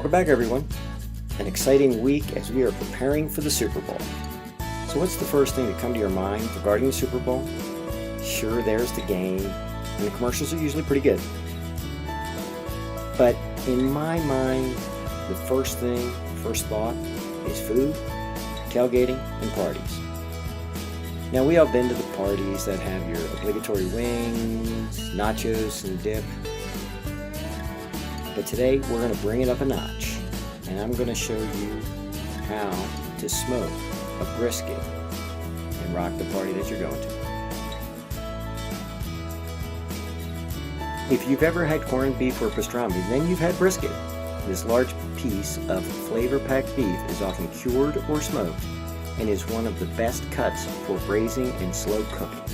Welcome back, everyone. An exciting week as we are preparing for the Super Bowl. So what's the first thing to come to your mind regarding the Super Bowl? Sure, there's the game, and the commercials are usually pretty good. But in my mind, the first thought is food, tailgating, and parties. Now, we all been to the parties that have your obligatory wings, nachos, and dip. But today, we're going to bring it up a notch, and I'm going to show you how to smoke a brisket and rock the party that you're going to. If you've ever had corned beef or pastrami, then you've had brisket. This large piece of flavor-packed beef is often cured or smoked and is one of the best cuts for braising and slow cooking.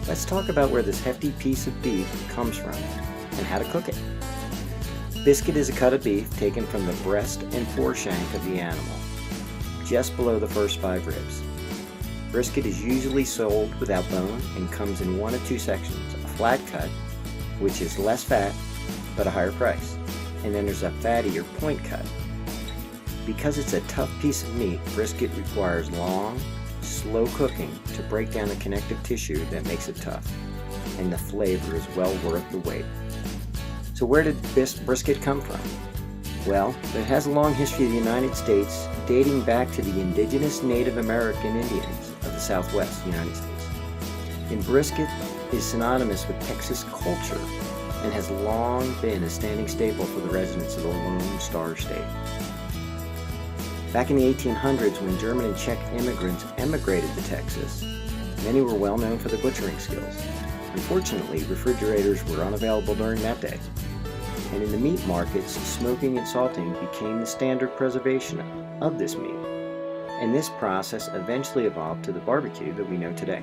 Let's talk about where this hefty piece of beef comes from and how to cook it. Brisket is a cut of beef taken from the breast and foreshank of the animal, just below the first 5 ribs. Brisket is usually sold without bone and comes in one of two sections: a flat cut, which is less fat but a higher price, and then there's a fattier point cut. Because it's a tough piece of meat, brisket requires long, slow cooking to break down the connective tissue that makes it tough, and the flavor is well worth the wait. So where did this brisket come from? Well, it has a long history of the United States, dating back to the indigenous Native American Indians of the Southwest United States. And brisket is synonymous with Texas culture and has long been a standing staple for the residents of the Lone Star State. Back in the 1800s, when German and Czech immigrants emigrated to Texas, many were well known for their butchering skills. Unfortunately, refrigerators were unavailable during that day. And in the meat markets, smoking and salting became the standard preservation of this meat. And this process eventually evolved to the barbecue that we know today.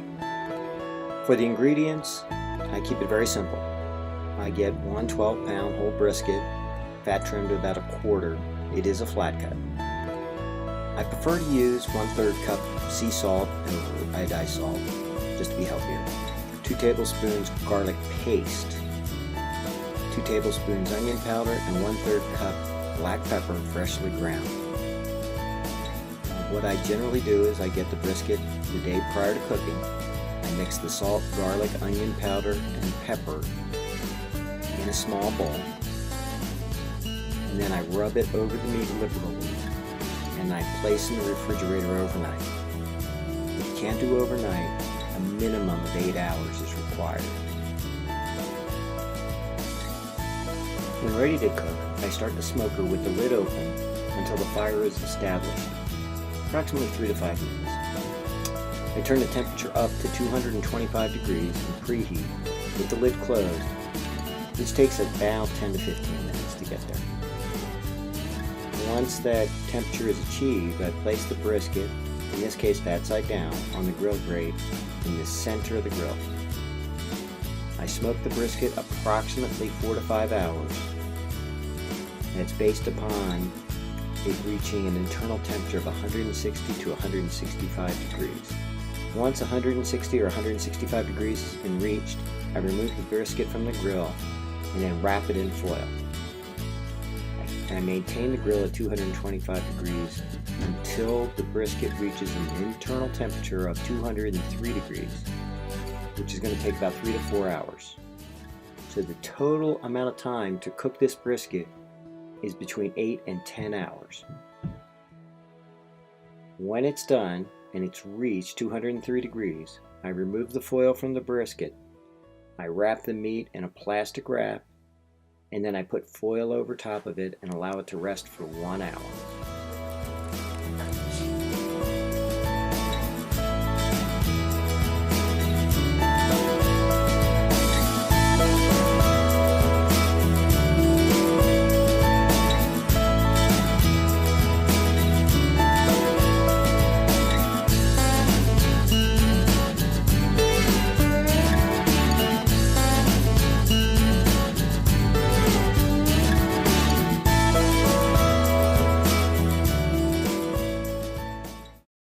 For the ingredients, I keep it very simple. I get one 12-pound whole brisket, fat trimmed to about a quarter. It is a flat cut. I prefer to use 1/3 cup sea salt and iodized salt, just to be healthier. 2 tablespoons garlic paste, 2 tablespoons onion powder, and 1/3 cup black pepper freshly ground. What I generally do is I get the brisket the day prior to cooking. I mix the salt, garlic, onion powder, and pepper in a small bowl, and then I rub it over the meat liberally, and I place in the refrigerator overnight. If you can't do overnight, a minimum of 8 hours is required. When ready to cook, I start the smoker with the lid open until the fire is established, approximately 3 to 5 minutes. I turn the temperature up to 225 degrees and preheat with the lid closed, which takes about 10 to 15 minutes to get there. Once that temperature is achieved, I place the brisket, in this case fat side down, on the grill grate in the center of the grill. I smoke the brisket approximately 4 to 5 hours, and it's based upon it reaching an internal temperature of 160 to 165 degrees. Once 160 or 165 degrees has been reached, I remove the brisket from the grill and then wrap it in foil. I maintain the grill at 225 degrees until the brisket reaches an internal temperature of 203 degrees, which is going to take about 3 to 4 hours. So the total amount of time to cook this brisket is between 8 and 10 hours. When it's done and it's reached 203 degrees, I remove the foil from the brisket. I wrap the meat in a plastic wrap, and then I put foil over top of it and allow it to rest for 1 hour.